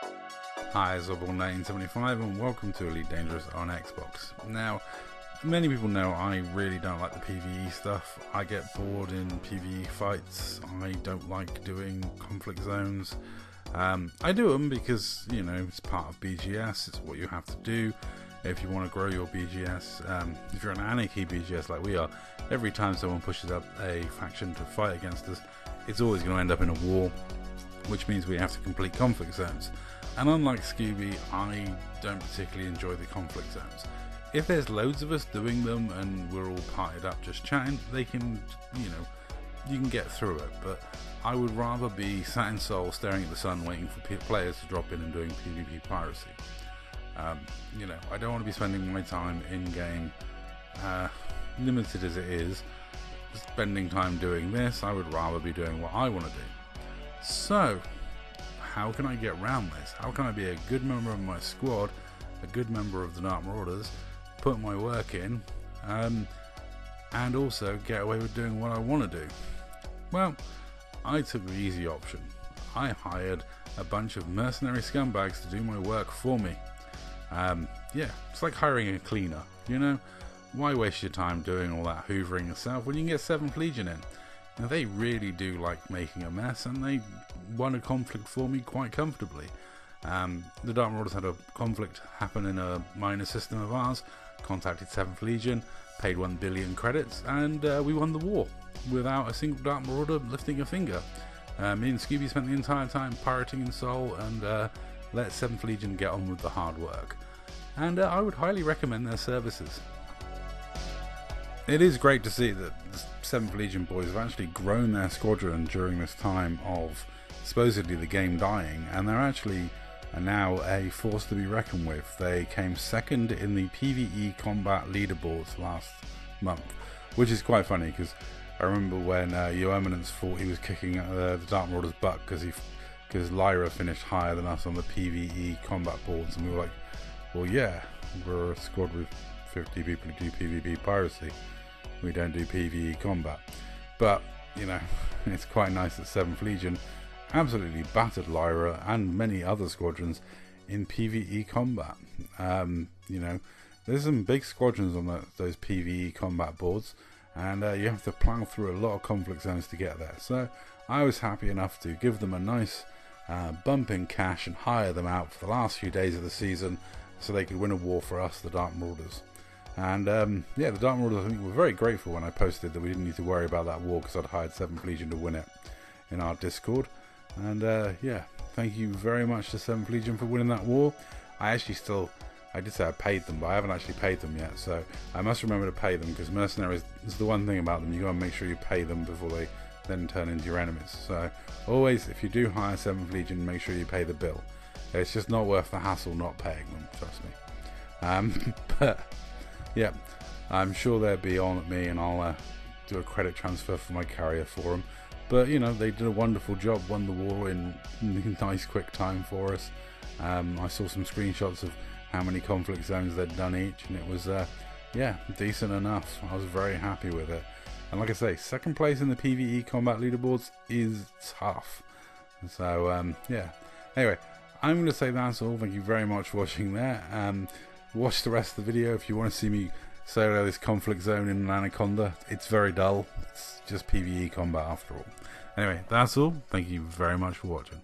Hi, it's Oborn1975 and welcome to Elite Dangerous on Xbox. Now, many people know I really don't like the PvE stuff. I get bored in PvE fights. I don't like doing conflict zones. I do them because, you know, it's part of BGS, it's what you have to do if you want to grow your BGS. If you're an anarchy BGS like we are, every time someone pushes up a faction to fight against us, it's always going to end up in a war, which means we have to complete conflict zones. And unlike Scooby, I don't particularly enjoy the conflict zones. If there's loads of us doing them and we're all partied up just chatting, they can, you can get through it. But I would rather be sat in Seoul staring at the sun waiting for players to drop in and doing PvP piracy. I don't want to be spending my time in-game, limited as it is, spending time doing this. I would rather be doing what I want to do. So, how can I get around this? How can I be a good member of my squad, a good member of the Dark Marauders, put my work in, and also get away with doing what I want to do? Well, I took the easy option. I hired a bunch of mercenary scumbags to do my work for me. It's like hiring a cleaner, you know? Why waste your time doing all that hoovering yourself when you can get 7th Legion in? Now, they really do like making a mess, and they won a conflict for me quite comfortably. The Dark Marauders had a conflict happen in a minor system of ours, contacted 7th Legion, paid 1 billion credits, and we won the war without a single Dark Marauder lifting a finger. Me and Scooby spent the entire time pirating in Seoul and let 7th Legion get on with the hard work. And I would highly recommend their services. It is great to see that the 7th Legion boys have actually grown their squadron during this time of supposedly the game dying, and they're actually now a force to be reckoned with. They came second in the PvE combat leaderboards last month, which is quite funny because I remember when Your Eminence thought he was kicking the Dark Marauders' butt because Lyra finished higher than us on the PvE combat boards, and we were like, well, yeah, we're a squad with 50 people who do PvP piracy. We don't do PvE combat. But, it's quite nice that 7th Legion absolutely battered Lyra and many other squadrons in PvE combat. There's some big squadrons on those PvE combat boards, and you have to plow through a lot of conflict zones to get there. So I was happy enough to give them a nice bump in cash and hire them out for the last few days of the season so they could win a war for us, the Dark Marauders. And the Dark Marauders, I think, were very grateful when I posted that we didn't need to worry about that war because I'd hired 7th Legion to win it in our Discord. And thank you very much to 7th Legion for winning that war. I did say I paid them, but I haven't actually paid them yet, so I must remember to pay them, because mercenaries is the one thing about them. You gotta make sure you pay them before they then turn into your enemies. So always, if you do hire 7th Legion, make sure you pay the bill. It's just not worth the hassle not paying them, trust me. But yeah, I'm sure they'll be on at me, and I'll do a credit transfer for my carrier for them. But they did a wonderful job, won the war in nice quick time for us. I saw some screenshots of how many conflict zones they'd done each, and it was decent enough. I was very happy with it. And like I say, 2nd place in the PvE combat leaderboards is tough. So anyway, I'm going to say that's all. Thank you very much for watching there. Watch the rest of the video if you want to see me solo this conflict zone in an Anaconda. It's very dull. It's just PvE combat after all. Anyway, that's all. Thank you very much for watching.